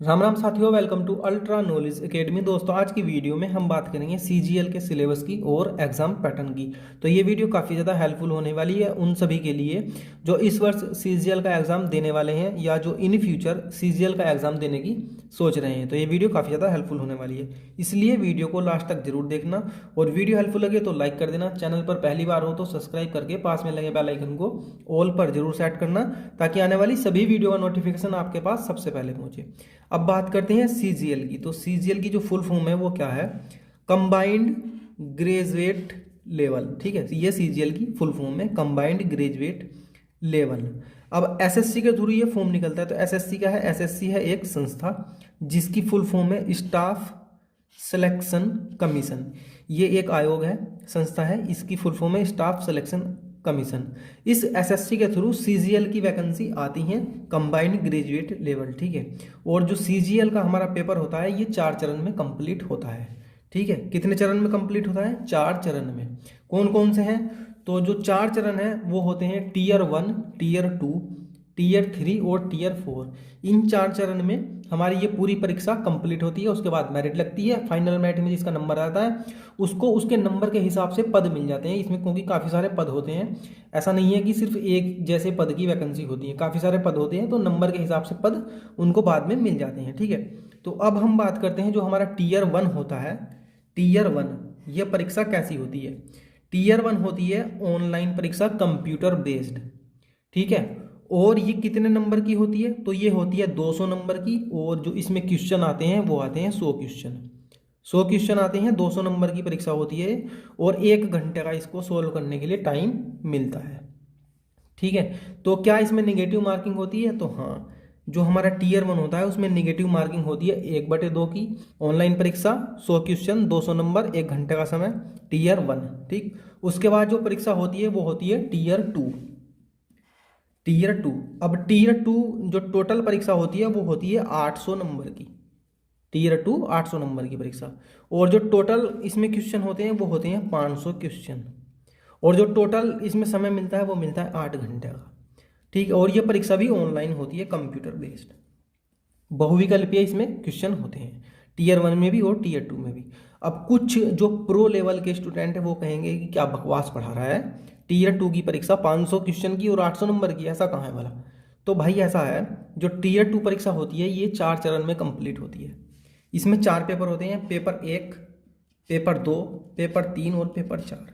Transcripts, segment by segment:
राम राम साथियों, welcome to Ultra Knowledge Academy. दोस्तों, आज की वीडियो में हम बात करेंगे सीजीएल के सिलेबस की और एग्जाम पैटर्न की। तो ये वीडियो काफ़ी ज़्यादा हेल्पफुल होने वाली है उन सभी के लिए जो इस वर्ष सीजीएल का एग्ज़ाम देने वाले हैं या जो इन फ्यूचर सीजीएल का एग्ज़ाम देने की सोच रहे हैं। तो ये वीडियो काफ़ी ज़्यादा हेल्पफुल होने वाली है, इसलिए वीडियो को लास्ट तक जरूर देखना। और वीडियो हेल्पफुल लगे तो लाइक कर देना, चैनल पर पहली बार हो तो सब्सक्राइब करके पास में लगे बेल आइकन को ऑल पर जरूर सेट करना, ताकि आने वाली सभी वीडियो का नोटिफिकेशन आपके पास सबसे पहले पहुंचे। अब बात करते हैं सीजीएल की। तो सीजीएल की जो फुल फॉर्म है वो क्या है? Combined graduate level. ठीक है, ये सीजीएल की फुल फॉर्म है, कंबाइंड ग्रेजुएट लेवल। अब एसएससी के थ्रू ये फॉर्म निकलता है। तो एसएससी क्या है? एसएससी है एक संस्था जिसकी फुल फॉर्म है स्टाफ सिलेक्शन कमीशन। ये एक आयोग है, संस्था है, इसकी फुल फॉर्म है स्टाफ सिलेक्शन कमीशन। इस एसएससी के थ्रू सीजीएल की वैकेंसी आती हैं कंबाइंड ग्रेजुएट लेवल। ठीक है, और जो सीजीएल का हमारा पेपर होता है ये 4 चरण में कंप्लीट होता है। ठीक है, कितने चरण में कंप्लीट होता है? 4 चरण में। कौन कौन से हैं? तो जो 4 चरण हैं वो होते हैं टीयर 1, टीयर 2, टीयर 3 और टीयर 4। इन 4 चरण में हमारी ये पूरी परीक्षा कंप्लीट होती है। उसके बाद मेरिट लगती है। फाइनल मेरिट में जिसका नंबर आता है उसको उसके नंबर के हिसाब से पद मिल जाते हैं इसमें, क्योंकि काफ़ी सारे पद होते हैं। ऐसा नहीं है कि सिर्फ एक जैसे पद की वैकेंसी होती है, काफ़ी सारे पद होते हैं, तो नंबर के हिसाब से पद उनको बाद में मिल जाते हैं। ठीक है, तो अब हम बात करते हैं जो हमारा टीयर 1 होता है। टीयर 1 ये परीक्षा कैसी होती है? टीयर 1 होती है ऑनलाइन परीक्षा, कंप्यूटर बेस्ड। ठीक है, और ये कितने नंबर की होती है? तो ये होती है 200 नंबर की, और जो इसमें क्वेश्चन आते हैं वो आते हैं 100 क्वेश्चन। 100 क्वेश्चन आते हैं, 200 नंबर की परीक्षा होती है, और 1 घंटे का इसको सोल्व करने के लिए टाइम मिलता है। ठीक है, तो क्या इसमें निगेटिव मार्किंग होती है? तो हाँ, जो हमारा टीयर 1 होता है उसमें निगेटिव मार्किंग होती है 1/2 की। ऑनलाइन परीक्षा, 100 क्वेश्चन, 200 नंबर, 1 घंटे का समय, टीयर 1। ठीक, उसके बाद जो परीक्षा होती है वो होती है टीयर 2। टीयर 2, अब टीयर 2 जो टोटल परीक्षा होती है वो होती है 800 नंबर की। टीयर 2 800 नंबर की परीक्षा, और जो टोटल इसमें क्वेश्चन होते हैं वो होते हैं 500 क्वेश्चन, और जो टोटल इसमें समय मिलता है वो मिलता है 8 घंटे का। ठीक है, और ये परीक्षा भी ऑनलाइन होती है, कंप्यूटर बेस्ड। बहुविकल्पीय इसमें क्वेश्चन होते हैं टीयर 1 में भी और टीयर 2 में भी। अब कुछ जो प्रो लेवल के स्टूडेंट है वो कहेंगे कि क्या बकवास पढ़ा रहा है, टीयर 2 की परीक्षा 500 क्वेश्चन की और 800 नंबर की, ऐसा कहाँ है वाला? तो भाई ऐसा है, जो टीयर 2 परीक्षा होती है ये 4 चरण में कंप्लीट होती है। इसमें 4 पेपर होते हैं, पेपर 1, पेपर 2, पेपर 3 और पेपर 4।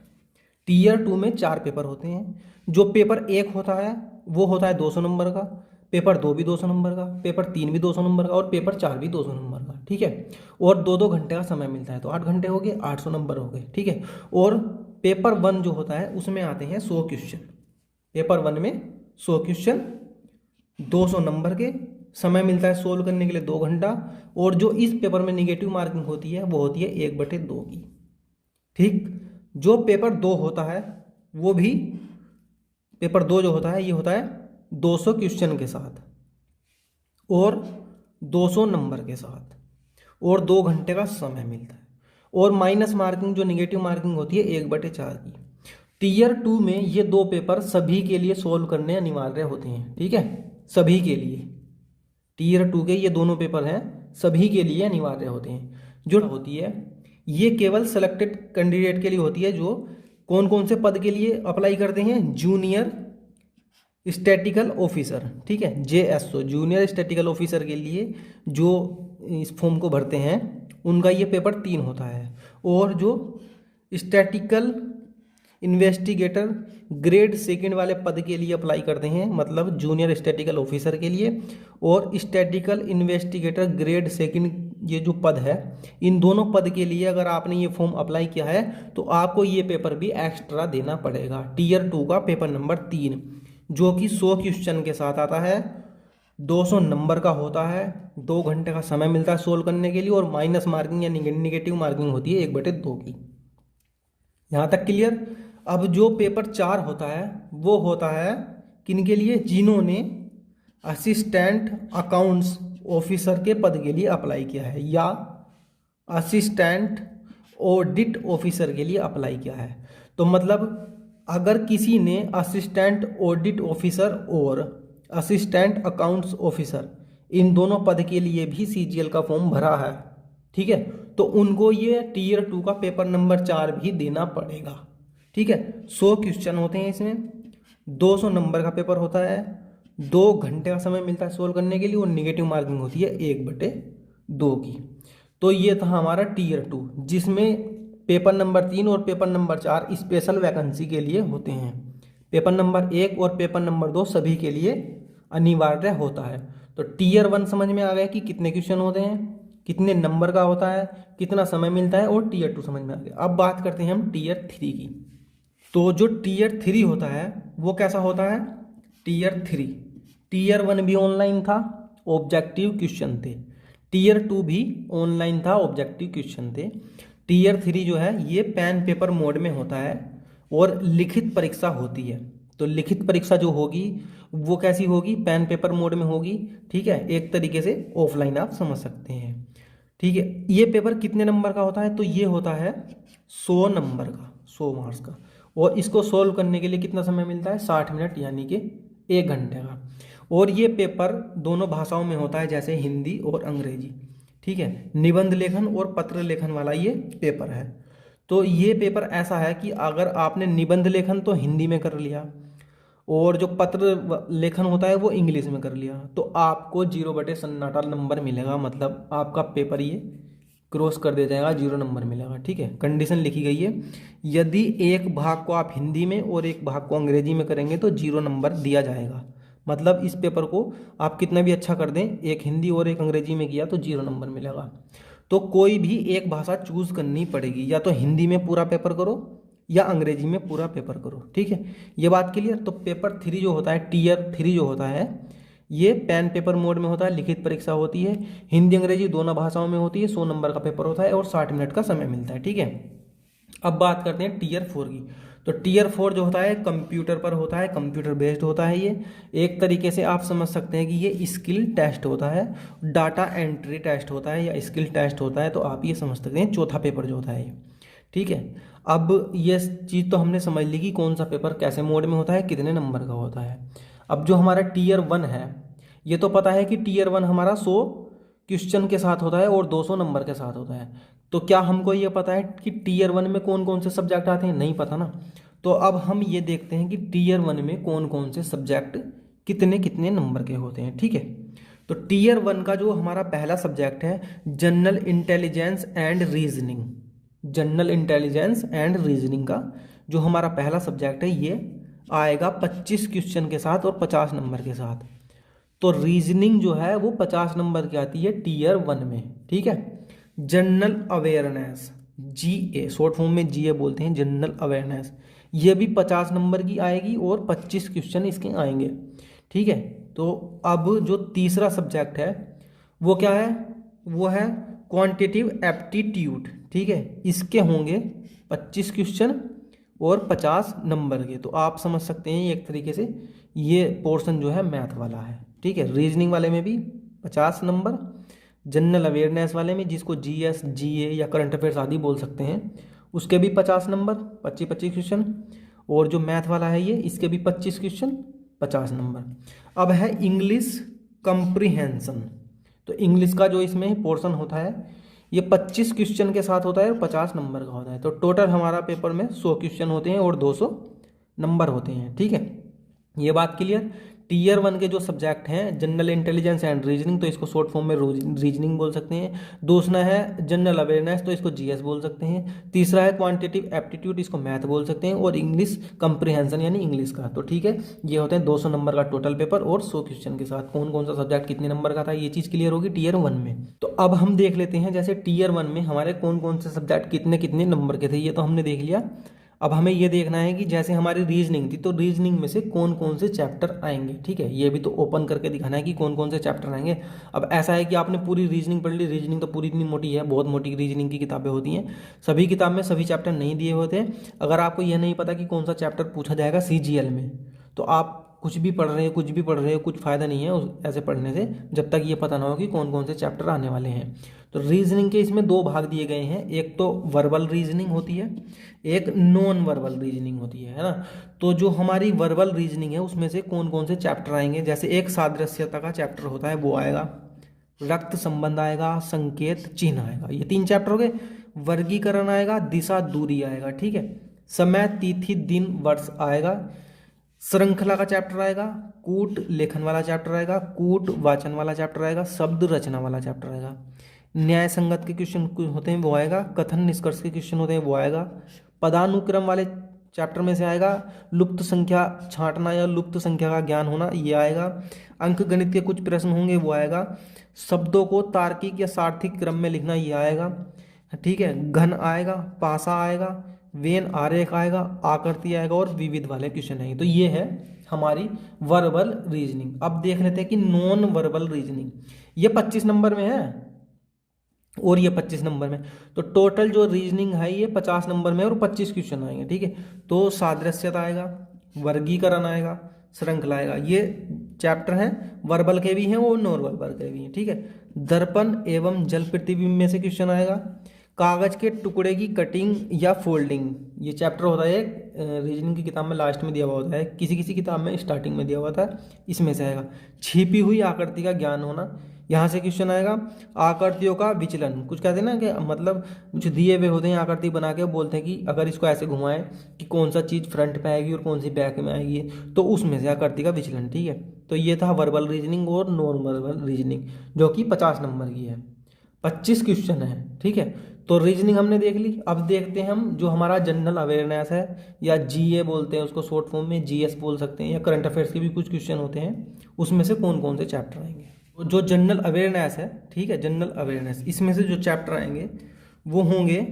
टीयर 2 में 4 पेपर होते हैं। जो पेपर 1 होता है वो होता है 200 नंबर का, पेपर 2 भी 200 नंबर का, पेपर 3 भी 200 नंबर का, और पेपर 4 भी 200 नंबर का। ठीक है, और 2-2 घंटे का समय मिलता है, तो 8 घंटे हो गए, 800 नंबर हो गए। ठीक है, और पेपर 1 जो होता है उसमें आते हैं 100 क्वेश्चन। पेपर 1 में 100 क्वेश्चन, 200 नंबर के, समय मिलता है सोल्व करने के लिए 2 घंटा, और जो इस पेपर में निगेटिव मार्किंग होती है वो होती है 1/2 की। ठीक, जो पेपर 2 होता है वो भी, पेपर 2 जो होता है ये होता है 200 क्वेश्चन के साथ और 200 नंबर के साथ, और 2 घंटे का समय मिलता है, और माइनस मार्किंग जो निगेटिव मार्किंग होती है 1/4 की। टीयर 2 में ये 2 पेपर सभी के लिए सोल्व करने अनिवार्य होते हैं। ठीक है, सभी के लिए टीयर 2 के ये दोनों पेपर हैं, सभी के लिए अनिवार्य होते हैं। जो होती है ये केवल सेलेक्टेड कैंडिडेट के लिए होती है, जो कौन कौन से पद के लिए अप्लाई करते हैं? Junior statistical officer. ठीक है, जेएसओ, जूनियर स्टैटिकल ऑफिसर के लिए जो इस फॉर्म को भरते हैं उनका ये पेपर 3 होता है। और जो स्टैटिकल इन्वेस्टिगेटर ग्रेड 2 वाले पद के लिए अप्लाई करते हैं, मतलब जूनियर स्टैटिकल ऑफिसर के लिए, और स्टैटिकल इन्वेस्टिगेटर ग्रेड 2 ये जो पद है, इन दोनों पद के लिए अगर आपने ये फॉर्म अप्लाई किया है तो आपको ये पेपर भी एक्स्ट्रा देना पड़ेगा। टीयर 2 का पेपर नंबर 3, जो कि 100 क्वेश्चन के साथ आता है, 200 नंबर का होता है, 2 घंटे का समय मिलता है सोल्व करने के लिए, और माइनस मार्किंग या निगेटिव मार्किंग होती है 1/2 की। यहाँ तक क्लियर? अब जो पेपर 4 होता है वो होता है किन के लिए? जिन्होंने असिस्टेंट अकाउंट्स ऑफिसर के पद के लिए अप्लाई किया है, या असिस्टेंट ऑडिट ऑफिसर के लिए अप्लाई किया है। तो मतलब अगर किसी ने असिस्टेंट ऑडिट ऑफिसर और असिस्टेंट अकाउंट्स ऑफिसर इन दोनों पद के लिए भी सीजीएल का फॉर्म भरा है, ठीक है, तो उनको ये टियर 2 का पेपर नंबर 4 भी देना पड़ेगा, ठीक है। 100 क्वेश्चन होते हैं इसमें, 200 नंबर का पेपर होता है, 2 घंटे का समय मिलता है सोल्व करने के लिए, और निगेटिव मार्किंग होती है 1/2 की। तो ये था हमारा टियर 2, जिसमें पेपर नंबर 3 और पेपर नंबर 4 स्पेशल वैकेंसी के लिए होते हैं। पेपर नंबर 1 और पेपर नंबर 2 सभी के लिए अनिवार्य होता है। तो टियर 1 समझ में आ गया कि कितने क्वेश्चन होते हैं, कितने नंबर का होता है, कितना समय मिलता है, और टियर 2 समझ में आ गया। अब बात करते हैं हम टियर 3 की। तो जो टियर 3 होता है वो कैसा होता है? टियर 3, टियर 1 भी ऑनलाइन था, ऑब्जेक्टिव क्वेश्चन थे। टियर 2 भी ऑनलाइन था, ऑब्जेक्टिव क्वेश्चन थे। टियर 3 जो है ये पेन पेपर मोड में होता है और लिखित परीक्षा होती है। तो लिखित परीक्षा जो होगी वो कैसी होगी? पेन पेपर मोड में होगी, ठीक है, एक तरीके से ऑफलाइन आप समझ सकते हैं, ठीक है। ये पेपर कितने नंबर का होता है? तो ये होता है 100 नंबर का, 100 मार्क्स का, और इसको सोल्व करने के लिए कितना समय मिलता है? 60 मिनट, यानी कि 1 घंटे का। और ये पेपर दोनों भाषाओं में होता है, जैसे हिंदी और अंग्रेजी, ठीक है। निबंध लेखन और पत्र लेखन वाला ये पेपर है। तो ये पेपर ऐसा है कि अगर आपने निबंध लेखन तो हिंदी में कर लिया और जो पत्र लेखन होता है वो इंग्लिश में कर लिया, तो आपको 0/सन्नाटा नंबर मिलेगा, मतलब आपका पेपर ये क्रॉस कर दे जाएगा, 0 नंबर मिलेगा, ठीक है। कंडीशन लिखी गई है, यदि एक भाग को आप हिंदी में और एक भाग को अंग्रेजी में करेंगे तो 0 नंबर दिया जाएगा। मतलब इस पेपर को आप कितना भी अच्छा कर दें, एक हिंदी और एक अंग्रेजी में किया तो 0 नंबर मिलेगा। तो कोई भी एक भाषा चूज करनी पड़ेगी, या तो हिंदी में पूरा पेपर करो या अंग्रेजी में पूरा पेपर करो, ठीक है। ये बात क्लियर। तो पेपर 3 जो होता है, टियर 3 जो होता है, ये पेन पेपर मोड में होता है, लिखित परीक्षा होती है, हिंदी अंग्रेजी दोनों भाषाओं में होती है, 100 नंबर का पेपर होता है और 60 मिनट का समय मिलता है, ठीक है। अब बात करते हैं टियर 4 की। तो टियर 4 जो होता है कंप्यूटर पर होता है, कंप्यूटर बेस्ड होता है। ये एक तरीके से आप समझ सकते हैं कि ये स्किल टेस्ट होता है, डाटा एंट्री टेस्ट होता है या स्किल टेस्ट होता है। तो आप ये समझ सकते हैं चौथा पेपर जो होता है ये, ठीक है। अब ये चीज़ तो हमने समझ ली कि कौन सा पेपर कैसे मोड में होता है, कितने नंबर का होता है। अब जो हमारा टियर 1 है, ये तो पता है कि टियर 1 हमारा 100 क्वेश्चन के साथ होता है और 200 नंबर के साथ होता है। तो क्या हमको ये पता है कि टियर 1 में कौन कौन से सब्जेक्ट आते हैं? नहीं पता ना। तो अब हम ये देखते हैं कि टियर 1 में कौन कौन से सब्जेक्ट कितने कितने नंबर के होते हैं, ठीक है। तो टियर 1 का जो हमारा पहला सब्जेक्ट है, general intelligence and reasoning. General intelligence and reasoning का जो हमारा पहला सब्जेक्ट है ये आएगा 25 क्वेश्चन के साथ और 50 नंबर के साथ। तो रीजनिंग जो है वो 50 नंबर की आती है टियर 1 में, ठीक है। जनरल अवेयरनेस, जीए, शॉर्ट फॉर्म में जीए बोलते हैं, जनरल अवेयरनेस, ये भी 50 नंबर की आएगी और 25 क्वेश्चन इसके आएंगे, ठीक है। तो अब जो तीसरा सब्जेक्ट है वो क्या है? वो है क्वांटिटेटिव एप्टीट्यूड, ठीक है। इसके होंगे 25 क्वेश्चन और 50 नंबर के। तो आप समझ सकते हैं एक तरीके से ये पोर्शन जो है मैथ वाला है, ठीक है। रीजनिंग वाले में भी 50 नंबर, जनरल अवेयरनेस वाले में जिसको जीएस, जीए या करंट अफेयर्स आदि बोल सकते हैं, उसके भी 50 नंबर, 25 क्वेश्चन। और जो मैथ वाला है ये, इसके भी 25 क्वेश्चन, 50 नंबर। अब है इंग्लिश कंप्रीहेंशन। तो इंग्लिश का जो इसमें पोर्शन होता है ये 25 क्वेश्चन के साथ होता है और 50 नंबर का होता है। तो टोटल हमारा पेपर में 100 क्वेश्चन होते हैं और 200 नंबर होते हैं, ठीक है। ये बात क्लियर। टियर 1 के जो सब्जेक्ट हैं जनरल इंटेलिजेंस एंड रीजनिंग, तो इसको शॉर्ट फॉर्म में रीजनिंग बोल सकते हैं। दूसरा है जनरल अवेयरनेस, तो इसको जीएस बोल सकते हैं। तीसरा है क्वांटिटेटिव एप्टीट्यूड, इसको मैथ बोल सकते हैं। और इंग्लिश कंप्रीहेंशन यानी इंग्लिश का। तो ठीक है, ये होते हैं 200 नंबर का टोटल पेपर और 100 क्वेश्चन के साथ कौन कौन सा सब्जेक्ट कितने नंबर का था, ये चीज़ क्लियर होगी टियर 1 में। तो अब हम देख लेते हैं जैसे टियर 1 में हमारे कौन कौन से सब्जेक्ट कितने कितने नंबर के थे, ये तो हमने देख लिया। अब हमें ये देखना है कि जैसे हमारी रीजनिंग थी, तो रीजनिंग में से कौन कौन से चैप्टर आएंगे, ठीक है। ये भी तो ओपन करके दिखाना है कि कौन कौन से चैप्टर आएंगे। अब ऐसा है कि आपने पूरी रीजनिंग पढ़ ली, रीजनिंग तो पूरी इतनी मोटी है, बहुत मोटी रीजनिंग की किताबें होती हैं, सभी किताब में सभी चैप्टर नहीं दिए होते हैं। अगर आपको यह नहीं पता कि कौन सा चैप्टर पूछा जाएगा सीजीएल में, तो आप कुछ भी पढ़ रहे हो कुछ फ़ायदा नहीं है ऐसे पढ़ने से, जब तक ये पता ना हो कि कौन कौन से चैप्टर आने वाले हैं। तो रीजनिंग के इसमें दो भाग दिए गए हैं, एक तो वर्बल रीजनिंग होती है, एक नॉन वर्बल रीजनिंग होती है ना। तो जो हमारी वर्बल रीजनिंग है उसमें से कौन कौन से चैप्टर आएंगे, जैसे एक सादृश्यता का चैप्टर होता है वो आएगा, रक्त संबंध आएगा, संकेत चिन्ह आएगा, ये 3 चैप्टर हो गए। वर्गीकरण आएगा, दिशा दूरी आएगा, ठीक है। समय तिथि दिन वर्ष आएगा, श्रृंखला का चैप्टर आएगा, कूट लेखन वाला चैप्टर आएगा, कूट वाचन वाला चैप्टर आएगा, शब्द रचना वाला चैप्टर आएगा, न्याय संगत के क्वेश्चन होते हैं वो आएगा, कथन निष्कर्ष के क्वेश्चन होते हैं वो आएगा, पदानुक्रम वाले चैप्टर में से आएगा, लुप्त संख्या छांटना या लुप्त संख्या का ज्ञान होना ये आएगा, अंक गणित के कुछ प्रश्न होंगे वो आएगा, शब्दों को तार्किक या सार्थिक क्रम में लिखना ये आएगा, ठीक है। घन आएगा, पासा आएगा, वेन आरेख आएगा, आकृति आएगा और विविध वाले क्वेश्चन आएंगे। तो ये है हमारी वर्बल रीजनिंग। अब देख लेते हैं कि नॉन वर्बल रीजनिंग, ये 25 नंबर में है और ये 25 नंबर में। तो टोटल जो रीजनिंग है ये 50 नंबर में और 25 क्वेश्चन आएंगे, ठीक है। तो सादृश्यता आएगा, वर्गीकरण आएगा, श्रृंखला आएगा, ये चैप्टर हैं, वर्बल के भी हैं और नॉन वर्बल के भी हैं, ठीक है। दर्पण एवं जल प्रतिबिंब में से क्वेश्चन आएगा, कागज के टुकड़े की कटिंग या फोल्डिंग, ये चैप्टर होता है रीजनिंग की किताब में लास्ट में दिया हुआ होता है, किसी किसी किताब में स्टार्टिंग में दिया हुआ था, इसमें से आएगा। छिपी हुई आकृति का ज्ञान होना, यहाँ से क्वेश्चन आएगा। आकृतियों का विचलन, कुछ कहते हैं ना कि मतलब कुछ दिए हुए होते हैं आकृति बना के, बोलते हैं कि अगर इसको ऐसे घुमाएं कि कौन सा चीज़ फ्रंट पे आएगी और कौन सी बैक में आएगी, तो उसमें से आकृति का विचलन, ठीक है। तो ये था वर्बल रीजनिंग और नॉन वर्बल रीजनिंग, जो कि 50 नंबर की है, 25 क्वेश्चन है, ठीक है। तो रीजनिंग हमने देख ली। अब देखते हैं हम जो हमारा जनरल अवेयरनेस है या जीए बोलते हैं उसको शॉर्ट फॉर्म में, जीएस बोल सकते हैं, या करंट अफेयर्स के भी कुछ क्वेश्चन होते हैं, उसमें से कौन कौन से चैप्टर आएंगे। तो जो जनरल अवेयरनेस है, ठीक है, जनरल अवेयरनेस, इसमें से जो चैप्टर आएंगे वो होंगे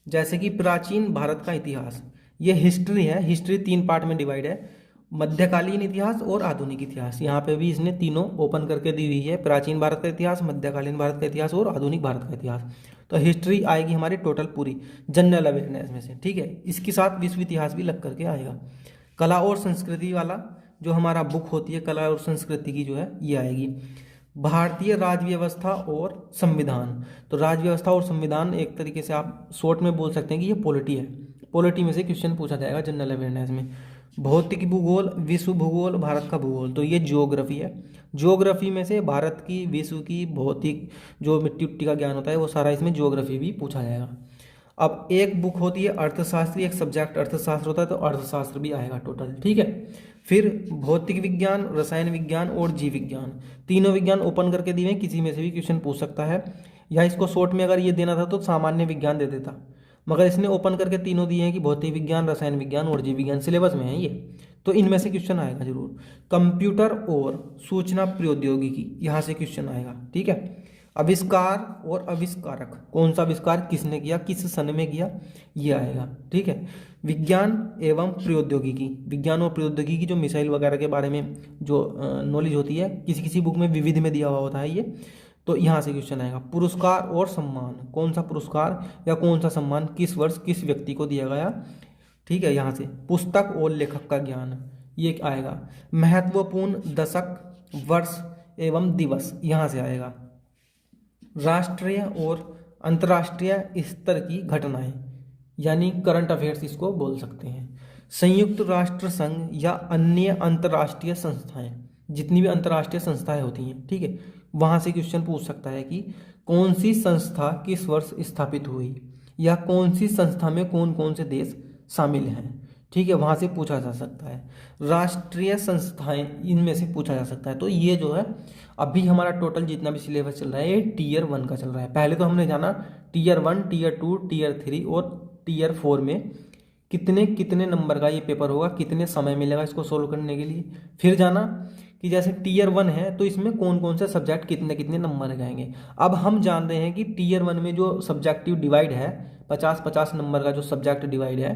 जैसे कि प्राचीन भारत का इतिहास, ये हिस्ट्री है, हिस्ट्री 3 पार्ट में डिवाइड है, मध्यकालीन इतिहास और आधुनिक इतिहास, यहाँ पे भी इसने तीनों ओपन करके दी हुई है, प्राचीन भारत का इतिहास, मध्यकालीन भारत का इतिहास और आधुनिक भारत का इतिहास। तो हिस्ट्री आएगी हमारी टोटल पूरी जनरल अवेयरनेस में से, ठीक है। इसके साथ विश्व इतिहास भी लग करके आएगा। कला और संस्कृति वाला जो हमारा बुक होती है कला और संस्कृति की जो है ये आएगी। भारतीय राज्य व्यवस्था और संविधान, तो राज्य व्यवस्था और संविधान एक तरीके से आप शॉर्ट में बोल सकते हैं कि ये पॉलिटी है, पॉलिटी में से क्वेश्चन पूछा जाएगा जनरल अवेयरनेस में। भौतिक भूगोल, विश्व भूगोल, भारत का भूगोल, तो ये ज्योग्राफी है, ज्योग्राफी में से भारत की, विश्व की, भौतिक जो मिट्टी उट्टी का ज्ञान होता है वो सारा इसमें ज्योग्राफी भी पूछा जाएगा। अब एक बुक होती है अर्थशास्त्र, एक सब्जेक्ट अर्थशास्त्र होता है, तो अर्थशास्त्र भी आएगा टोटल, ठीक है। फिर भौतिक विज्ञान, रसायन विज्ञान और जीव विज्ञान, तीनों विज्ञान ओपन करके दिए हैं, किसी में से भी क्वेश्चन पूछ सकता है, या इसको शॉर्ट में अगर ये देना था तो सामान्य विज्ञान दे देता, मगर इसने ओपन करके तीनों दिए हैं कि भौतिक विज्ञान, रसायन विज्ञान और जीव विज्ञान सिलेबस में है ये, तो इनमें से क्वेश्चन आएगा जरूर। कंप्यूटर और सूचना प्रौद्योगिकी, यहाँ से क्वेश्चन आएगा, ठीक है। आविष्कार और आविष्कारक, कौन सा आविष्कार किसने किया, किस सन में किया, ये आएगा, ठीक है। विज्ञान एवं प्रौद्योगिकी, विज्ञान और प्रौद्योगिकी जो मिसाइल वगैरह के बारे में जो नॉलेज होती है, किसी किसी बुक में विविध में दिया हुआ होता है ये, तो यहाँ से क्वेश्चन आएगा। पुरस्कार और सम्मान, कौन सा पुरस्कार या कौन सा सम्मान किस वर्ष किस व्यक्ति को दिया गया, ठीक है, यहाँ से। पुस्तक और लेखक का ज्ञान, ये आएगा। महत्वपूर्ण दशक, वर्ष एवं दिवस, यहाँ से आएगा। राष्ट्रीय और अंतर्राष्ट्रीय स्तर की घटनाएं, यानी करंट अफेयर्स इसको बोल सकते हैं। संयुक्त राष्ट्र संघ या अन्य अंतर्राष्ट्रीय संस्थाएं, जितनी भी अंतर्राष्ट्रीय संस्थाएं होती हैं, ठीक है, वहाँ से क्वेश्चन पूछ सकता है कि कौन सी संस्था किस वर्ष स्थापित हुई, या कौन सी संस्था में कौन कौन से देश शामिल हैं, ठीक है, वहाँ से पूछा जा सकता है। राष्ट्रीय संस्थाएं, इनमें से पूछा जा सकता है। तो ये जो है अभी हमारा टोटल जितना भी सिलेबस चल रहा है ये टीयर 1 का चल रहा है। पहले तो हमने जाना टीयर 1, टीयर 2, टीयर 3 और टीयर 4 में कितने कितने नंबर का ये पेपर होगा, कितने समय मिलेगा इसको सोल्व करने के लिए। फिर जाना कि जैसे टीयर 1 है तो इसमें कौन कौन से सब्जेक्ट कितने कितने नंबर के आएंगे। अब हम जान रहे हैं कि टीयर 1 में जो सब्जेक्टिव डिवाइड है 50-50 नंबर का जो सब्जेक्ट डिवाइड है,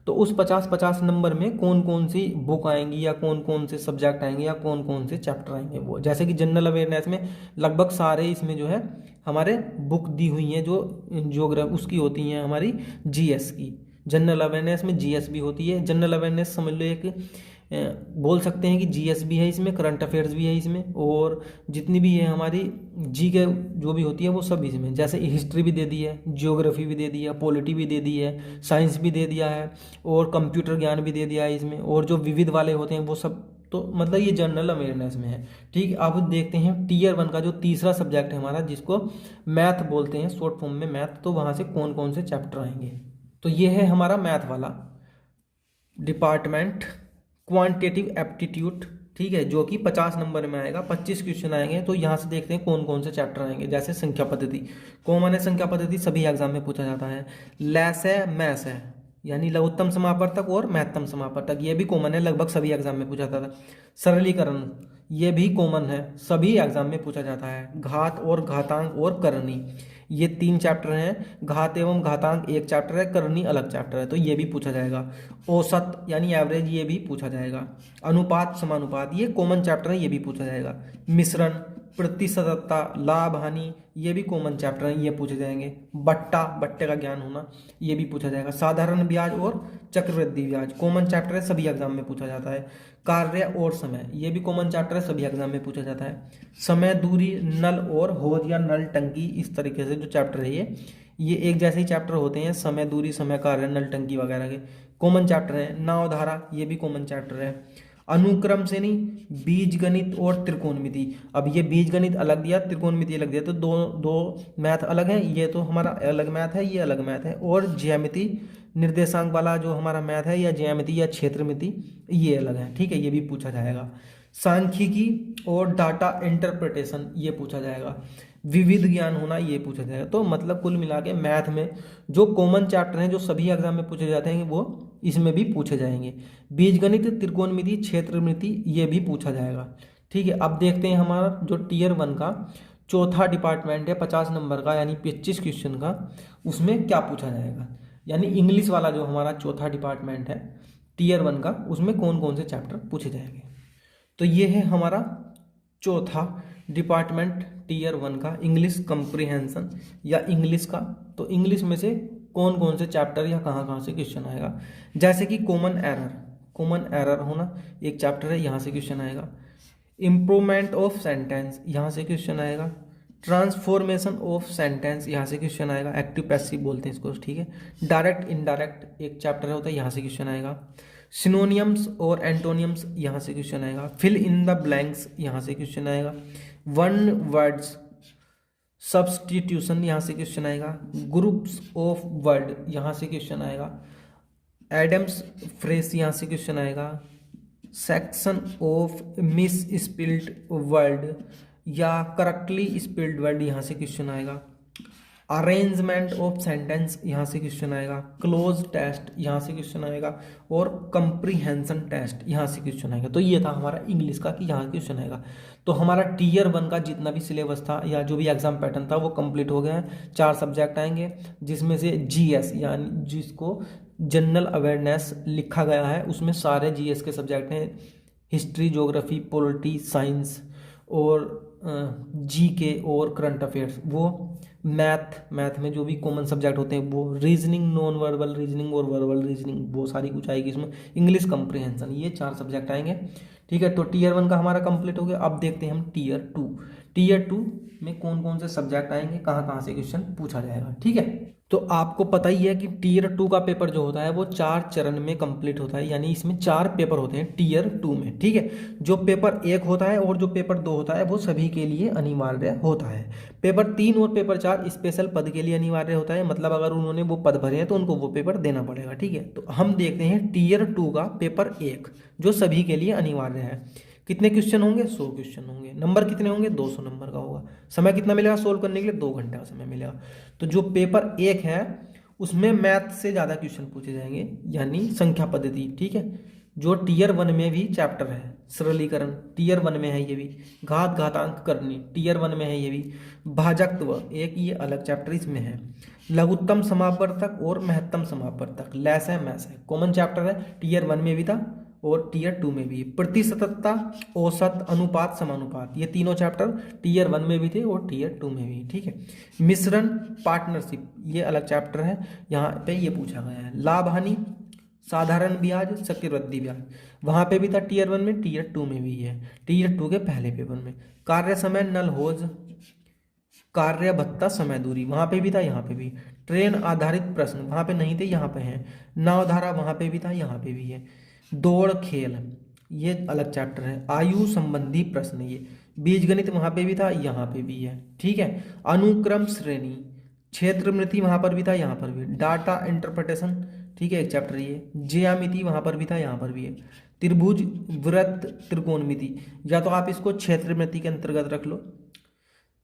तो उस 50-50 नंबर में कौन कौन सी बुक आएंगी या कौन कौन से सब्जेक्ट आएंगे या कौन कौन से चैप्टर आएंगे। वो जैसे कि जनरल अवेयरनेस में लगभग सारे इसमें जो है हमारे बुक दी हुई हैं, जो ज्योग्राफी उसकी होती हैं हमारी जीएस की। जनरल अवेयरनेस में जीएस भी होती है। जनरल अवेयरनेस समझ लो एक बोल सकते हैं कि जीएस भी है इसमें, करंट अफेयर्स भी है इसमें, और जितनी भी है हमारी जी के जो भी होती है वो सब इसमें, जैसे हिस्ट्री भी दे दी है, ज्योग्राफी भी दे दी है, पॉलिटी भी दे दी है, साइंस भी दे दिया है, और कंप्यूटर ज्ञान भी दे दिया है इसमें, और जो विविध वाले होते हैं वो सब। तो मतलब ये जनरल अवेयरनेस में है। ठीक, अब देखते हैं टीयर 1 का जो तीसरा सब्जेक्ट है हमारा, जिसको मैथ बोलते हैं शॉर्ट फॉर्म में मैथ, तो वहाँ से कौन कौन से चैप्टर आएंगे। तो ये है हमारा मैथ वाला डिपार्टमेंट, क्वांटिटेटिव एप्टीट्यूड। ठीक है, जो कि 50 नंबर में आएगा, 25 क्वेश्चन आएंगे। तो यहाँ से देखते हैं कौन कौन से चैप्टर आएंगे। जैसे संख्या पद्धति, कॉमन है, संख्या पद्धति सभी एग्जाम में पूछा जाता है। लेस है, मैस है, यानी लघुत्तम समापवर्तक और महत्तम समापवर्तक, ये भी कॉमन है, लगभग सभी एग्जाम में पूछा जाता है। सरलीकरण, ये भी कॉमन है, सभी एग्जाम में पूछा जाता है। घात और घातांक और करनी, ये 3 चैप्टर हैं। घात एवं घातांक एक चैप्टर है, करनी अलग चैप्टर है, तो ये भी पूछा जाएगा। औसत यानी एवरेज, ये भी पूछा जाएगा। अनुपात समानुपात, ये कॉमन चैप्टर है, ये भी पूछा जाएगा। मिश्रण, प्रतिशतता, लाभ हानि, ये भी कॉमन चैप्टर है, ये पूछे जाएंगे। बट्टा, बट्टे का ज्ञान होना, ये भी पूछा जाएगा। साधारण ब्याज और चक्रवृद्धि ब्याज, कॉमन चैप्टर है, सभी एग्जाम में पूछा जाता है। कार्य और समय, ये भी कॉमन चैप्टर है, सभी एग्जाम में पूछा जाता है। समय, दूरी, नल और हौज या नल टंकी, इस तरीके से जो चैप्टर है ये एक जैसे ही चैप्टर होते हैं। समय, दूरी, समय, कार्य, नल टंकी वगैरह के कॉमन चैप्टर है। नाव धारा, ये भी कॉमन चैप्टर है। अनुक्रम से नहीं, बीज गणित और त्रिकोणमिति, अब ये बीज गणित अलग दिया, त्रिकोणमिति अलग दिया, तो दो मैथ अलग है। ये तो हमारा अलग मैथ है, ये अलग मैथ है। और ज्यामिति निर्देशांक वाला जो हमारा मैथ है, या ज्यामिति या क्षेत्रमिति, ये अलग है। ठीक है, ये भी पूछा जाएगा। सांख्यिकी और डाटा इंटरप्रिटेशन, ये पूछा जाएगा। विविध ज्ञान होना, ये पूछा जाएगा। तो मतलब कुल मिला के मैथ में जो कॉमन चैप्टर हैं, जो सभी एग्जाम में पूछे जाते हैं, वो इसमें भी पूछे जाएंगे। बीजगणित, त्रिकोणमिति, क्षेत्रमिति, ये भी पूछा जाएगा। ठीक है, अब देखते हैं हमारा जो टीयर 1 का चौथा डिपार्टमेंट है 50 नंबर का, यानी 25 क्वेश्चन का, उसमें क्या पूछा जाएगा। यानी इंग्लिश वाला जो हमारा चौथा डिपार्टमेंट है टीयर 1 का, उसमें कौन कौन से चैप्टर पूछे जाएंगे। तो ये है हमारा चौथा डिपार्टमेंट टीयर 1 का, इंग्लिश कंप्रीहेंशन या इंग्लिश का। तो इंग्लिश में से कौन कौन से चैप्टर या कहाँ कहाँ से क्वेश्चन आएगा। जैसे कि कॉमन एरर होना एक चैप्टर है, यहाँ से क्वेश्चन आएगा। इम्प्रूवमेंट ऑफ सेंटेंस, यहाँ से क्वेश्चन आएगा। ट्रांसफॉर्मेशन ऑफ सेंटेंस, यहाँ से क्वेश्चन आएगा। एक्टिव पैसिव बोलते हैं इसको। ठीक है, डायरेक्ट इनडायरेक्ट एक चैप्टर होता है, यहाँ से क्वेश्चन आएगा। सिनोनियम्स और एंटोनियम्स, यहाँ से क्वेश्चन आएगा। फिल इन द ब्लैंक्स, यहाँ से क्वेश्चन आएगा। वन वर्ड्स सब्स्टिट्यूशन, यहाँ से क्वेश्चन आएगा। ग्रुप्स ऑफ वर्ड, यहाँ से क्वेश्चन आएगा। एडम्स फ्रेज, यहाँ से क्वेश्चन आएगा। Section of miss spelled word या करेक्टली स्पेल्ड वर्ड, यहाँ से क्वेश्चन आएगा। अरेंजमेंट ऑफ सेंटेंस, यहाँ से क्वेश्चन आएगा। क्लोज टेस्ट, यहाँ से क्वेश्चन आएगा। और कंप्रीहेंशन टेस्ट, यहाँ से क्वेश्चन आएगा। तो ये था हमारा इंग्लिश का कि यहाँ क्वेश्चन आएगा। तो हमारा टीयर 1 का जितना भी सिलेबस था या जो भी एग्जाम पैटर्न था वो कंप्लीट हो गया है। 4 सब्जेक्ट आएंगे, जिसमें से जीएस यानी जिसको जनरल अवेयरनेस लिखा गया है, उसमें सारे जीएस के सब्जेक्ट हैं। हिस्ट्री, ज्योग्राफी, पॉलिटी, साइंस और जीके और करंट अफेयर्स। वो मैथ में जो भी कॉमन सब्जेक्ट होते हैं वो, रीजनिंग, नॉन वर्बल रीजनिंग और वर्बल रीजनिंग, वो सारी कुछ आएगी इसमें। इंग्लिश कंप्रीहेंशन, ये 4 सब्जेक्ट आएंगे। ठीक है, तो टीयर 1 का हमारा कंप्लीट हो गया। अब देखते हैं हम टीयर 2। टीयर 2 में कौन कौन से सब्जेक्ट आएंगे, कहाँ कहाँ से क्वेश्चन पूछा जाएगा। ठीक है, तो आपको पता ही है कि टीयर 2 का पेपर जो होता है वो 4 चरण में कंप्लीट होता है, यानी इसमें 4 पेपर होते हैं टीयर 2 में। ठीक है, जो पेपर 1 होता है और जो पेपर 2 होता है वो सभी के लिए अनिवार्य होता है। पेपर 3 और पेपर 4 स्पेशल पद के लिए अनिवार्य होता है, मतलब अगर उन्होंने वो पद भरे हैं तो उनको वो पेपर देना पड़ेगा। ठीक है, तो हम देखते हैं टीयर 2 का पेपर 1 जो सभी के लिए अनिवार्य है। कितने क्वेश्चन होंगे, 100 क्वेश्चन होंगे। नंबर कितने होंगे, 200 नंबर का होगा। समय कितना मिलेगा सोल्व करने के लिए, 2 घंटे का समय मिलेगा। तो जो पेपर 1 है उसमें मैथ से ज़्यादा क्वेश्चन पूछे जाएंगे, यानी संख्या पद्धति। ठीक है, जो टीयर 1 में भी चैप्टर है। सरलीकरण टीयर 1 में है ये भी। घात घातांक करनी टीयर 1 में है ये भी। भाजकत्व एक ये अलग चैप्टर इसमें है। लघुत्तम समापवर्तक और महत्तम समापवर्तक, लेस है मैस है, कॉमन चैप्टर है, टीयर 1 में भी था और टीयर 2 में भी। प्रतिशतता, औसत, अनुपात, समानुपात, ये तीनों चैप्टर टीयर 1 में भी थे और टीयर 2 में भी। ठीक है, मिश्रण, पार्टनरशिप, ये अलग चैप्टर है, यहाँ पे ये पूछा गया है। लाभ हानि, साधारण ब्याज, चक्रवृद्धि ब्याज, वहां पे भी था टीयर 1 में, टीयर 2 में भी है, टीयर 2 के पहले पेपर में। कार्य समय नल होज, कार्य भत्ता समय दूरी, वहां पे भी था, यहाँ पे भी। ट्रेन आधारित प्रश्न, वहां पे नहीं थे, यहाँ पे हैं। नावधारा, वहां पे भी था, यहाँ पे भी है। दौड़ खेल, ये अलग चैप्टर है। आयु संबंधी प्रश्न, ये बीजगणित वहां पे भी था, यहाँ पे भी है, ठीक है। अनुक्रम श्रेणी, क्षेत्रमिति वहां पर भी था, यहाँ पर भी। डाटा इंटरप्रिटेशन, ठीक है, एक चैप्टर ये। ज्यामिति वहां पर भी था, यहाँ पर भी है। त्रिभुज, वृत्त, त्रिकोणमिति, या तो आप इसको क्षेत्रमिति के अंतर्गत रख लो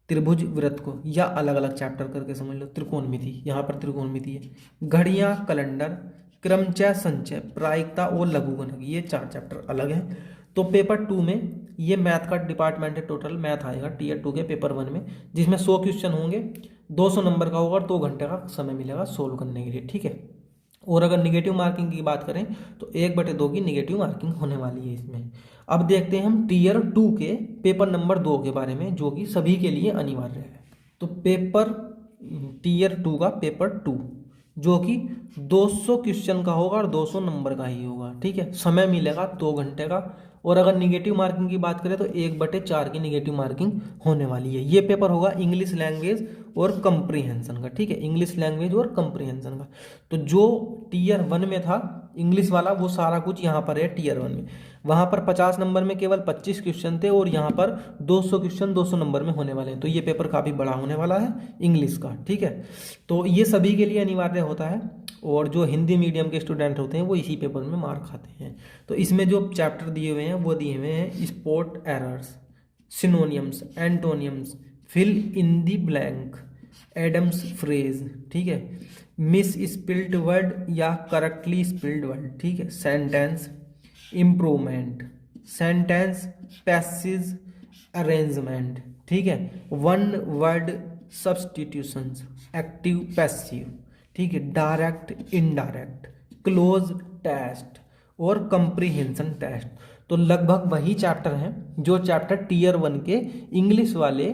त्रिभुज वृत्त को, या अलग अलग चैप्टर करके समझ लो। त्रिकोणमिति, यहाँ पर त्रिकोणमिति है। घड़ियां, कैलेंडर, क्रमचय, संचय, प्रायिकता और लघुगणक, ये 4 चैप्टर अलग हैं। तो पेपर 2 में ये मैथ का डिपार्टमेंट है, टोटल मैथ आएगा टीयर 2 के पेपर 1 में, जिसमें 100 क्वेश्चन होंगे, 200 नंबर का होगा और 2 घंटे का समय मिलेगा सोल्व करने के लिए, ठीक है। और अगर निगेटिव मार्किंग की बात करें तो 1/2 की निगेटिव मार्किंग होने वाली है इसमें। अब देखते हैं हम टीयर 2 के पेपर नंबर 2 के बारे में, जो कि सभी के लिए अनिवार्य है। तो पेपर टीयर 2 का पेपर 2 जो कि 200 क्वेश्चन का होगा और 200 नंबर का ही होगा, ठीक है। समय मिलेगा 2 घंटे का। और अगर निगेटिव मार्किंग की बात करें तो 1/4 की निगेटिव मार्किंग होने वाली है। ये पेपर होगा इंग्लिश लैंग्वेज और कंप्रीहेंशन का, ठीक है, इंग्लिश लैंग्वेज और कंप्रीहेंशन का। तो जो टीयर 1 में था इंग्लिश वाला, वो सारा कुछ यहाँ पर है टीयर 1 में। वहाँ पर 50 नंबर में केवल 25 क्वेश्चन थे और यहाँ पर 200 क्वेश्चन 200 नंबर में होने वाले हैं। तो ये पेपर काफ़ी बड़ा होने वाला है इंग्लिश का, ठीक है। तो ये सभी के लिए अनिवार्य होता है और जो हिंदी मीडियम के स्टूडेंट होते हैं वो इसी पेपर में मार्क खाते हैं। तो इसमें जो चैप्टर दिए हुए हैं वो दिए हुए हैं spot errors, synonyms, antonyms, fill in the blank, idioms phrase, ठीक है, मिस स्पिल्ड वर्ड या करेक्टली स्पिल्ड वर्ड, ठीक है, sentence improvement, sentence passage arrangement, ठीक है, one word substitutions, active passive, ठीक है, डायरेक्ट इनडायरेक्ट, क्लोज टेस्ट और कंप्रीहेंशन टेस्ट। तो लगभग वही चैप्टर हैं जो चैप्टर टीयर 1 के इंग्लिश वाले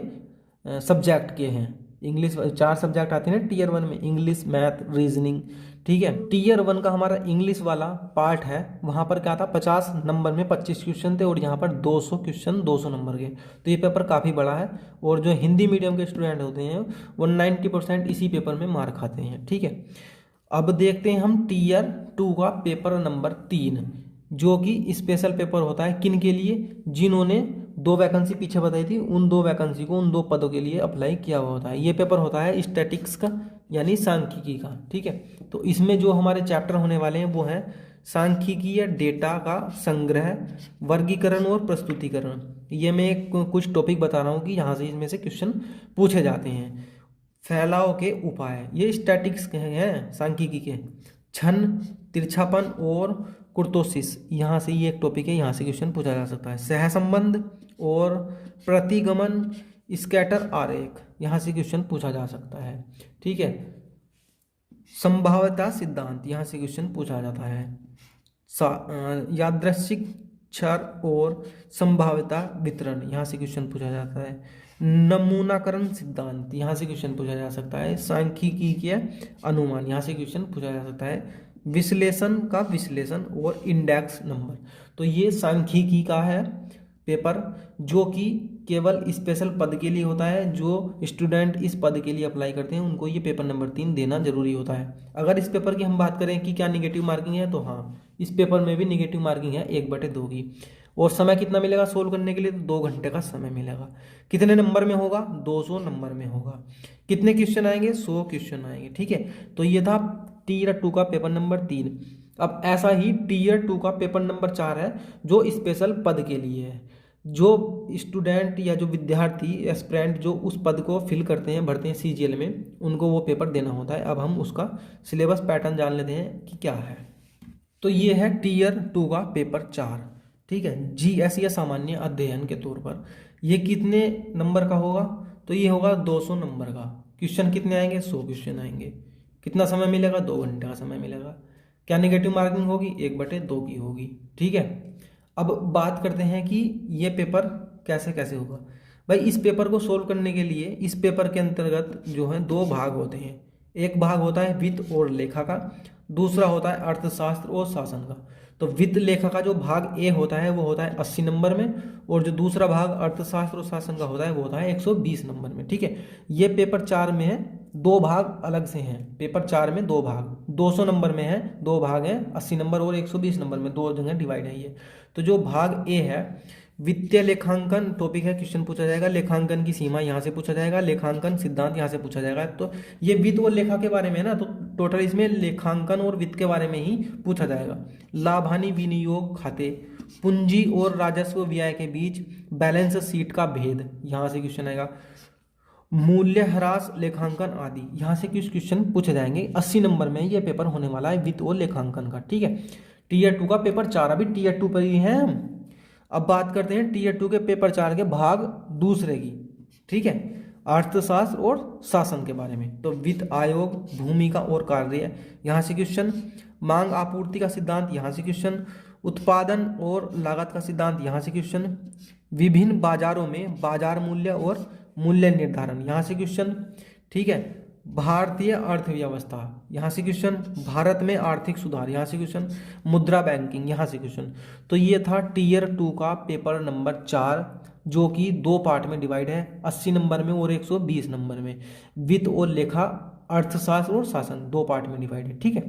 सब्जेक्ट के हैं। इंग्लिश 4 सब्जेक्ट आते हैं ना टीयर 1 में, इंग्लिश, मैथ, रीजनिंग, ठीक है। टीयर 1 का हमारा इंग्लिश वाला पार्ट है, वहाँ पर क्या था 50 नंबर में 25 क्वेश्चन थे और यहाँ पर 200 क्वेश्चन 200 नंबर के। तो ये पेपर काफ़ी बड़ा है और जो हिंदी मीडियम के स्टूडेंट होते हैं वो 90% इसी पेपर में मार्क खाते हैं, ठीक है। अब देखते हैं हम टीयर 2 का पेपर नंबर 3, जो कि स्पेशल पेपर होता है किन के लिए, जिन्होंने 2 वैकेंसी पीछे बताई थी, उन 2 वैकेंसी को उन 2 पदों के लिए अप्लाई किया हुआ होता है। ये पेपर होता है स्टैटिक्स का यानी सांख्यिकी का, ठीक है। तो इसमें जो हमारे चैप्टर होने वाले हैं वो हैं सांख्यिकी या डेटा का संग्रह, वर्गीकरण और प्रस्तुतिकरण। ये मैं कुछ टॉपिक बता रहा हूँ कि यहाँ से इसमें से क्वेश्चन पूछे जाते हैं। फैलाव के उपाय, ये स्टैटिक्स के हैं सांख्यिकी के। छन, तिरछापन और कुर्तोसिस, यहाँ से ये एक टॉपिक है, यहाँ से क्वेश्चन पूछा जा सकता है। सहसंबंध और प्रतिगमन, स्कैटर आरेख, यहाँ से क्वेश्चन पूछा जा सकता है, ठीक है। संभाव्यता सिद्धांत, यहाँ से क्वेश्चन पूछा जाता है। यादृच्छिक क्षर और संभाव्यता वितरण, यहाँ से क्वेश्चन पूछा जाता है। नमूनाकरण सिद्धांत, यहाँ से क्वेश्चन पूछा जा सकता है। सांख्यिकी के अनुमान, यहाँ से क्वेश्चन पूछा जा सकता है। विश्लेषण का विश्लेषण और इंडेक्स नंबर, तो ये सांख्यिकी का है पेपर, जो कि केवल स्पेशल पद के लिए होता है। जो स्टूडेंट इस पद के लिए अप्लाई करते हैं उनको ये पेपर नंबर 3 देना जरूरी होता है। अगर इस पेपर की हम बात करें कि क्या निगेटिव मार्किंग है, तो हाँ, इस पेपर में भी निगेटिव मार्किंग है 1/2 की। और समय कितना मिलेगा सोल्व करने के लिए, तो 2 घंटे का समय मिलेगा। कितने नंबर में होगा, 200 नंबर में होगा। कितने क्वेश्चन आएंगे, 100 क्वेश्चन आएंगे, ठीक है। तो ये था टीयर 2 का पेपर नंबर 3। अब ऐसा ही टीयर 2 का पेपर नंबर 4 है, जो स्पेशल पद के लिए है। जो स्टूडेंट या जो विद्यार्थी एस्पिरेंट जो उस पद को फिल करते हैं, भरते हैं सीजीएल में, उनको वो पेपर देना होता है। अब हम उसका सिलेबस पैटर्न जान लेते हैं कि क्या है। तो ये है टीयर 2 का पेपर 4, ठीक है, जीएस या सामान्य अध्ययन के तौर पर। ये कितने नंबर का होगा, तो ये होगा 200 नंबर का। क्वेश्चन कितने आएंगे, 100 क्वेश्चन आएंगे। कितना समय मिलेगा, 2 घंटे का समय मिलेगा। क्या निगेटिव मार्किंग होगी, 1/2 की होगी, ठीक है। अब बात करते हैं कि ये पेपर कैसे कैसे होगा। भाई इस पेपर को सोल्व करने के लिए इस पेपर के अंतर्गत जो है 2 भाग होते हैं। एक भाग होता है वित्त और लेखा का, दूसरा होता है अर्थशास्त्र और शासन का। तो वित्त लेखा का जो भाग ए होता है वो होता है 80 नंबर में, और जो दूसरा भाग अर्थशास्त्र और शासन का होता है वो होता है 120 नंबर में। ठीक है, ये पेपर 4 में है, दो भाग अलग से हैं। पेपर 4 में दो भाग 200 नंबर में है, दो भाग हैं 80 नंबर और 120 नंबर में, दो जगह डिवाइड है ये। तो जो भाग ए है वित्तीय लेखांकन टॉपिक है, क्वेश्चन पूछा जाएगा। लेखांकन की सीमा यहाँ से पूछा जाएगा, लेखांकन सिद्धांत यहाँ से पूछा जाएगा। तो ये वित्त और लेखा के बारे में है ना, तो टोटल इसमें लेखांकन और वित्त के बारे में ही पूछा जाएगा। लाभ हानि विनियोग खाते, पूंजी और राजस्व व्यय के बीच बैलेंस शीट का भेद, यहाँ से क्वेश्चन आएगा। मूल्य ह्रास लेखांकन आदि, यहाँ से कुछ क्वेश्चन पूछे जाएंगे। 80 नंबर में ये पेपर होने वाला है वित्त और लेखांकन का। ठीक है, टीयर 2 का पेपर 4, अभी टीयर 2 पर ही है हम। अब बात करते हैं टीयर 2 के पेपर 4 के भाग दूसरे की। ठीक है, अर्थशास्त्र और शासन के बारे में। तो वित्त आयोग, भूमिका और कार्य, यहाँ से क्वेश्चन। मांग आपूर्ति का सिद्धांत, यहाँ से क्वेश्चन। उत्पादन और लागत का सिद्धांत, यहाँ से क्वेश्चन। विभिन्न बाजारों में बाजार मूल्य और मूल्य निर्धारण, यहाँ से क्वेश्चन। ठीक है, भारतीय अर्थव्यवस्था, यहाँ से क्वेश्चन। भारत में आर्थिक सुधार, यहाँ से क्वेश्चन। मुद्रा बैंकिंग, यहाँ से क्वेश्चन। तो ये था टीयर 2 का पेपर नंबर 4, जो कि दो पार्ट में डिवाइड है, 80 नंबर में और 120 नंबर में। वित्त और लेखा, अर्थशास्त्र और शासन, दो पार्ट में डिवाइड है। ठीक है,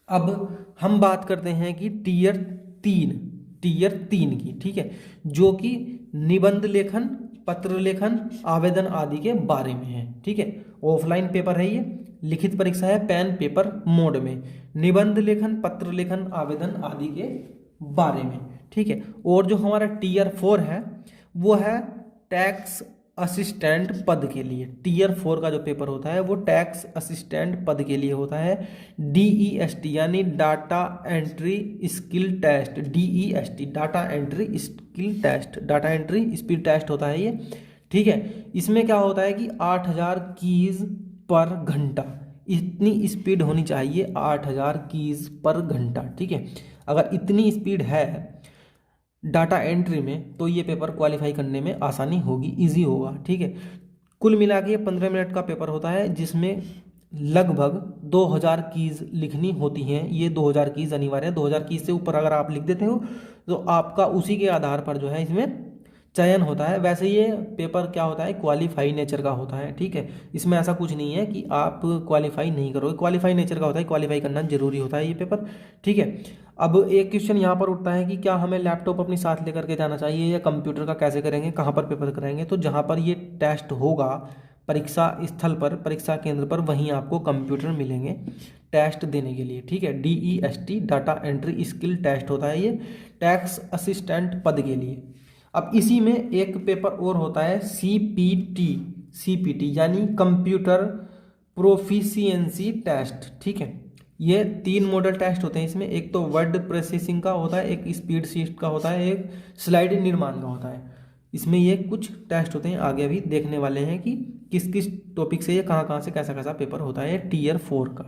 अब हम बात करते हैं कि टीयर 3 की। ठीक है, जो कि निबंध लेखन, पत्र लेखन, आवेदन आदि के बारे में है। ठीक है, ऑफलाइन पेपर है ये, लिखित परीक्षा है पेन पेपर मोड में। निबंध लेखन, पत्र लेखन, आवेदन आदि के बारे में। ठीक है, और जो हमारा टीयर 4 है वो है टैक्स असिस्टेंट पद के लिए। टीयर 4 का जो पेपर होता है वो टैक्स असिस्टेंट पद के लिए होता है। DEST यानी data entry skill test, DEST data entry skill test, data entry speed test होता है ये। ठीक है, इसमें क्या होता है कि 8000 कीज पर घंटा, इतनी स्पीड होनी चाहिए 8000 कीज पर घंटा। ठीक है, अगर इतनी स्पीड है डाटा एंट्री में तो ये पेपर क्वालिफाई करने में आसानी होगी, इजी होगा। ठीक है, कुल मिला के 15 मिनट का पेपर होता है, जिसमें लगभग 2000 कीज लिखनी होती हैं। ये 2000 कीज अनिवार्य है। 2000 कीज से ऊपर अगर आप लिख देते हो तो आपका उसी के आधार पर जो है इसमें चयन होता है। वैसे ये पेपर क्या होता है, क्वालिफाई नेचर का होता है। ठीक है, इसमें ऐसा कुछ नहीं है कि आप क्वालिफाई नहीं करोगे, क्वालिफाई नेचर का होता है, क्वालिफाई करना जरूरी होता है ये पेपर। ठीक है, अब एक क्वेश्चन यहाँ पर उठता है कि क्या हमें लैपटॉप अपनी साथ लेकर के जाना चाहिए या कंप्यूटर का कैसे करेंगे, कहाँ पर पेपर कराएंगे। तो जहाँ पर ये टेस्ट होगा परीक्षा स्थल पर, परीक्षा केंद्र पर, वहीं आपको कंप्यूटर मिलेंगे टेस्ट देने के लिए। ठीक है, DEST data entry skill test होता है ये टैक्स असिस्टेंट पद के लिए। अब इसी में एक पेपर और होता है CPT यानी कंप्यूटर प्रोफिशिएंसी टेस्ट। ठीक है, ये 3 मॉडल टेस्ट होते हैं इसमें। एक तो वर्ड प्रोसेसिंग का होता है, एक स्पीड शीट का होता है, एक स्लाइड निर्माण का होता है। इसमें ये कुछ टेस्ट होते हैं, आगे अभी देखने वाले हैं कि किस किस टॉपिक से ये कहाँ से कैसा कैसा पेपर होता है टीयर 4 का।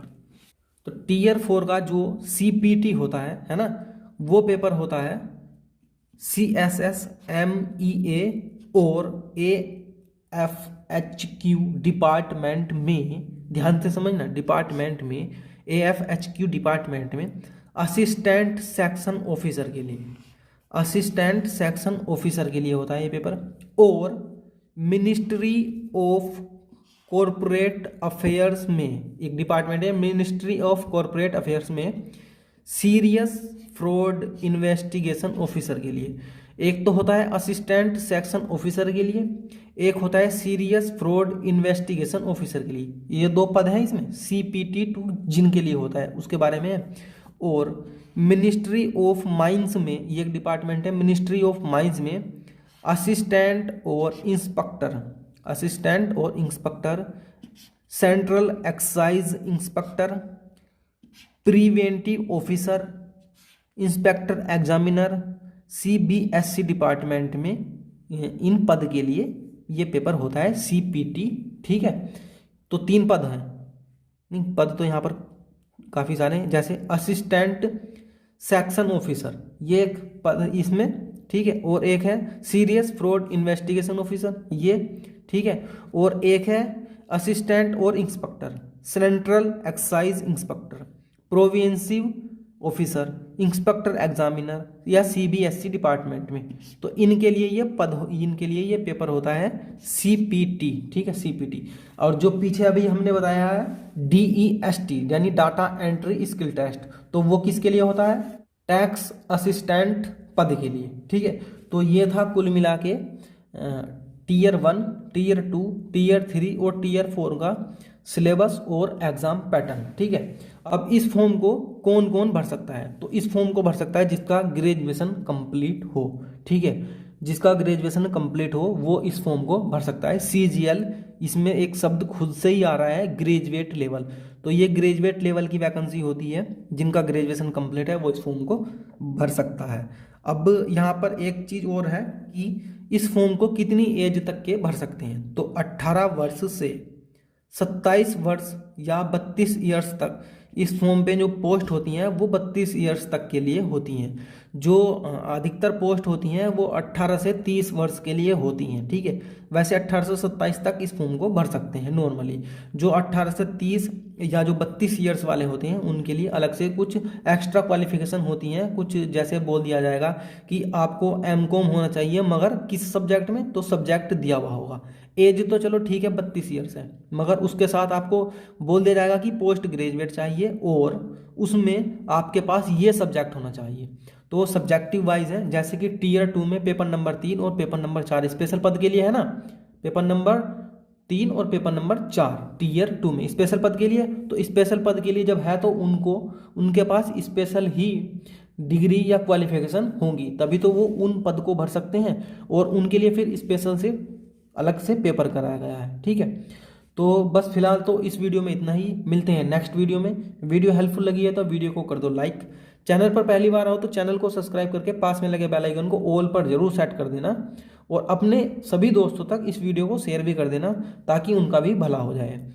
तो टीयर 4 का जो CPT होता है ना, वो पेपर होता है CSS, MEA और AFHQ डिपार्टमेंट में। ध्यान से समझना, डिपार्टमेंट में, AFHQ डिपार्टमेंट में असिस्टेंट सेक्शन ऑफिसर के लिए, असिस्टेंट सेक्शन ऑफिसर के लिए होता है ये पेपर। और मिनिस्ट्री ऑफ कॉरपोरेट अफेयर्स में एक डिपार्टमेंट है, मिनिस्ट्री ऑफ कॉरपोरेट अफेयर्स में सीरियस फ्रॉड इन्वेस्टिगेशन ऑफिसर के लिए। एक तो होता है असिस्टेंट सेक्शन ऑफिसर के लिए, एक होता है सीरियस फ्रॉड इन्वेस्टिगेशन ऑफिसर के लिए। ये 2 पद हैं इसमें, CPT 2 जिनके लिए होता है उसके बारे में है। और मिनिस्ट्री ऑफ माइंस में ये एक डिपार्टमेंट है, मिनिस्ट्री ऑफ माइंस में असिस्टेंट और इंस्पेक्टर, असिस्टेंट और inspector, central excise inspector, preventive officer, inspector examiner, CBSE department में इन पद के लिए ये पेपर होता है CPT। ठीक है, तो 3 पद हैं, नहीं पद तो यहाँ पर काफ़ी सारे हैं, जैसे असिस्टेंट सेक्शन ऑफिसर ये एक पद इसमें। ठीक है, और एक है सीरियस फ्रॉड इन्वेस्टिगेशन ऑफिसर ये। ठीक है, और एक है असिस्टेंट और inspector, central excise inspector, preventive officer, inspector examiner या सीबीएसई डिपार्टमेंट में, तो इनके लिए ये पेपर होता है सीपीटी, ठीक है, सीपीटी। और जो पीछे अभी हमने बताया है डीईएसटी यानी डाटा एंट्री स्किल टेस्ट, तो वो किसके लिए होता है? टैक्स असिस्टेंट पद के लिए, ठीक है। तो ये था कुल मिला के टीयर 1, टीयर 2, टीयर 3 और टीयर 4 का सिलेबस और एग्जाम पैटर्न, ठीक है। अब इस फॉर्म को कौन कौन भर सकता है? तो इस फॉर्म को भर सकता है जिसका ग्रेजुएशन कंप्लीट हो, ठीक है। जिसका ग्रेजुएशन कंप्लीट हो वो इस फॉर्म को भर सकता है। सीजीएल, इसमें एक शब्द खुद से ही आ रहा है, ग्रेजुएट लेवल, तो ये ग्रेजुएट लेवल की वैकेंसी होती है, जिनका ग्रेजुएशन कंप्लीट है वो इस फॉर्म को भर सकता है। अब यहाँ पर एक चीज़ और है कि इस फॉर्म को कितनी एज तक के भर सकते हैं? तो 18 वर्ष से 27 वर्ष या 32 ईयर्स तक इस फॉर्म पे जो पोस्ट होती हैं वो 32 ईयर्स तक के लिए होती हैं। जो अधिकतर पोस्ट होती हैं वो 18 से 30 वर्ष के लिए होती हैं, ठीक है। वैसे 18 से 27 तक इस फॉर्म को भर सकते हैं नॉर्मली। जो 18 से 30 या जो 32 ईयर्स वाले होते हैं उनके लिए अलग से कुछ एक्स्ट्रा क्वालिफिकेशन होती हैं। कुछ जैसे बोल दिया जाएगा कि आपको एमकॉम होना चाहिए, मगर किस सब्जेक्ट में? तो सब्जेक्ट दिया हुआ होगा। एज तो चलो ठीक है 32 ईयर्स है, मगर उसके साथ आपको बोल दिया जाएगा कि पोस्ट ग्रेजुएट चाहिए और उसमें आपके पास ये सब्जेक्ट होना चाहिए। तो सब्जेक्टिव वाइज है, जैसे कि टीयर 2 में पेपर नंबर 3 और पेपर नंबर 4 स्पेशल पद के लिए है ना, पेपर नंबर 3 और पेपर नंबर 4 टीयर 2 में स्पेशल पद के लिए। तो स्पेशल पद के लिए जब है तो उनके पास स्पेशल ही डिग्री या क्वालिफिकेशन होंगी, तभी तो वो उन पद को भर सकते हैं, और उनके लिए फिर स्पेशल से अलग से पेपर कराया गया है, ठीक है। तो बस फिलहाल तो इस वीडियो में इतना ही, मिलते हैं नेक्स्ट वीडियो में। वीडियो हेल्पफुल लगी है तो वीडियो को कर दो लाइक, चैनल पर पहली बार आओ तो चैनल को सब्सक्राइब करके पास में लगे बेल आइकन को ऑल पर जरूर सेट कर देना, और अपने सभी दोस्तों तक इस वीडियो को शेयर भी कर देना ताकि उनका भी भला हो जाए।